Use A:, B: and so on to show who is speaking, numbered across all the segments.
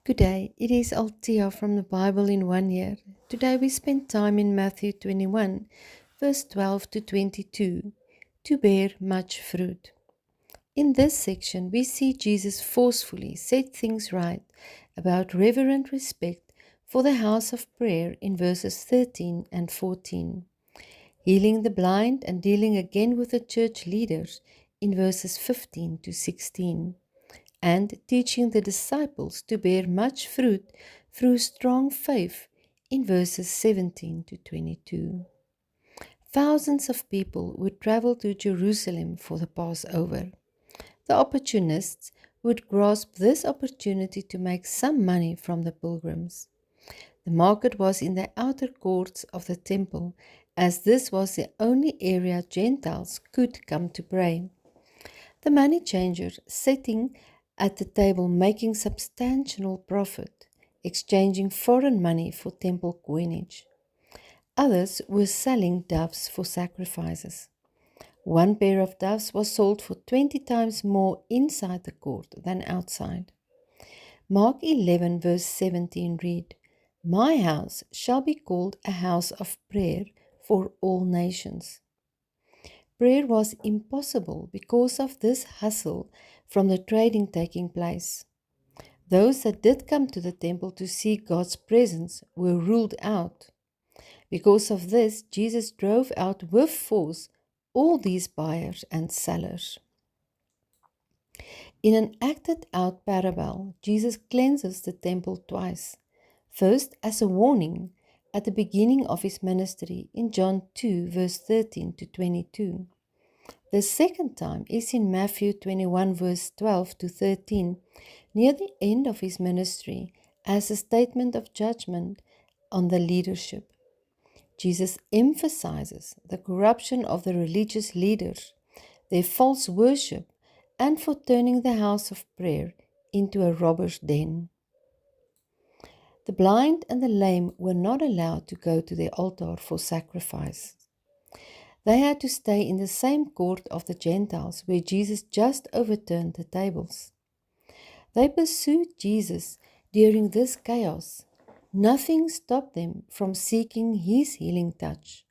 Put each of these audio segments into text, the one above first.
A: Good day, it is Althea from the Bible in 1 year. Today we spend time in Matthew 21, verse 12 to 22, to bear much fruit. In this section, we see Jesus forcefully set things right about reverent respect for the house of prayer in verses 13 and 14, healing the blind and dealing again with the church leaders in verses 15 to 16 and teaching the disciples to bear much fruit through strong faith in verses 17 to 22. Thousands of people would travel to Jerusalem for the Passover. The opportunists would grasp this opportunity to make some money from the pilgrims. The market was in the outer courts of the temple, as this was the only area Gentiles could come to pray. The money changers sitting at the table making substantial profit, exchanging foreign money for temple coinage. Others were selling doves for sacrifices. One pair of doves was sold for 20 times more inside the court than outside. Mark 11 verse 17 read, "My house shall be called a house of prayer for all nations." Prayer was impossible because of this hustle from the trading taking place. Those that did come to the temple to see God's presence were ruled out. Because of this, Jesus drove out with force all these buyers and sellers. In an acted out parable, Jesus cleanses the temple twice. First, as a warning at the beginning of his ministry in John 2, verse 13 to 22. The second time is in Matthew 21, verse 12 to 13, near the end of his ministry, as a statement of judgment on the leadership. Jesus emphasizes the corruption of the religious leaders, their false worship, and for turning the house of prayer into a robber's den. The blind and the lame were not allowed to go to the altar for sacrifice. They had to stay in the same court of the Gentiles where Jesus just overturned the tables. They pursued Jesus during this chaos. Nothing stopped them from seeking his healing touch.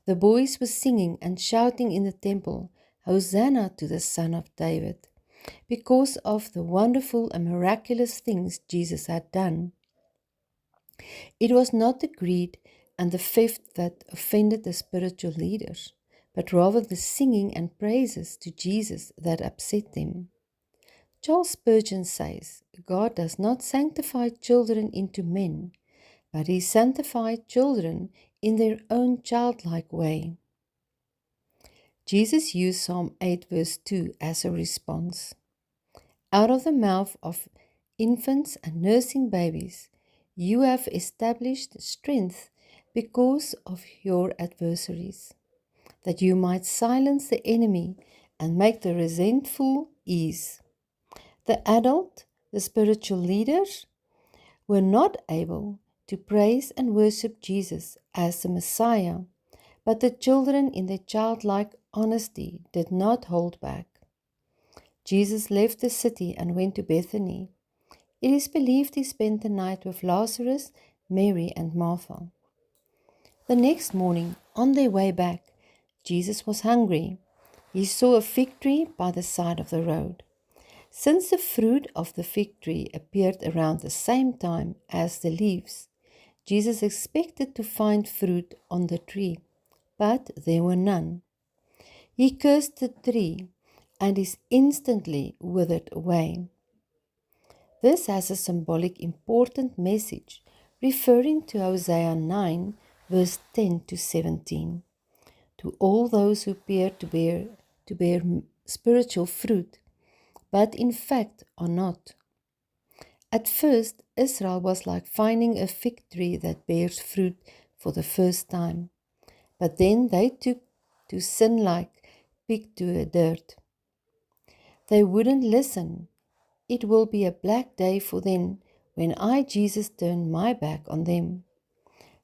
A: The boys were singing and shouting in the temple, "Hosanna to the Son of David," because of the wonderful and miraculous things Jesus had done. It was not the greed and the theft that offended the spiritual leaders, but rather the singing and praises to Jesus that upset them. Charles Spurgeon says, "God does not sanctify children into men, but he sanctified children in their own childlike way." Jesus used Psalm 8 verse 2 as a response. Out of the mouth of infants and nursing babies, you have established strength because of your adversaries, that you might silence the enemy and make the resentful ease. The adult, the spiritual leaders, were not able to praise and worship Jesus as the Messiah, but the children in their childlike honesty did not hold back. Jesus left the city and went to Bethany. It is believed he spent the night with Lazarus, Mary, and Martha. The next morning, on their way back, Jesus was hungry. He saw a fig tree by the side of the road. Since the fruit of the fig tree appeared around the same time as the leaves, Jesus expected to find fruit on the tree, but there were none. He cursed the tree, and is instantly withered away. This has a symbolic important message referring to Hosea 9 verse 10 to 17. To all those who appear to bear spiritual fruit, but in fact are not. At first, Israel was like finding a fig tree that bears fruit for the first time, but then they took to sin like pig to a dirt. They wouldn't listen. It will be a black day for them when I, Jesus, turn my back on them.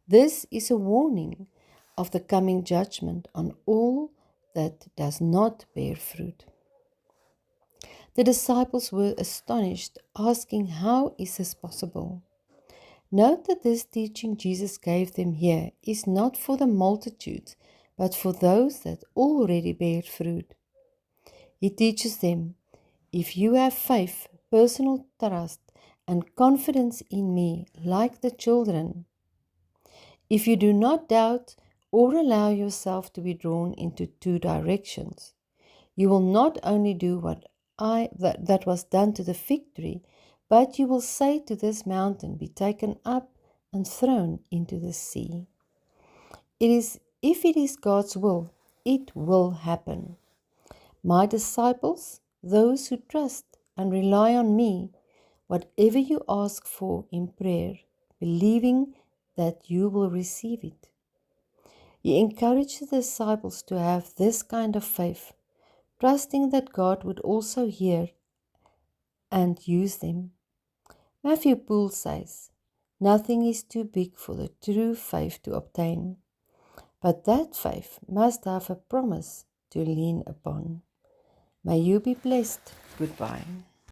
A: This is a warning of the coming judgment on all that does not bear fruit. The disciples were astonished, asking, "How is this possible?" Note that this teaching Jesus gave them here is not for the multitudes, but for those that already bear fruit. He teaches them, if you have faith, personal trust, and confidence in me, like the children, if you do not doubt or allow yourself to be drawn into two directions, you will not only do that was done to the fig tree, but you will say to this mountain, be taken up and thrown into the sea. If it is God's will, it will happen. My disciples, those who trust and rely on me, whatever you ask for in prayer, believing that you will receive it. He encouraged the disciples to have this kind of faith, trusting that God would also hear and use them. Matthew Poole says, "Nothing is too big for the true faith to obtain, but that faith must have a promise to lean upon." May you be blessed. Goodbye.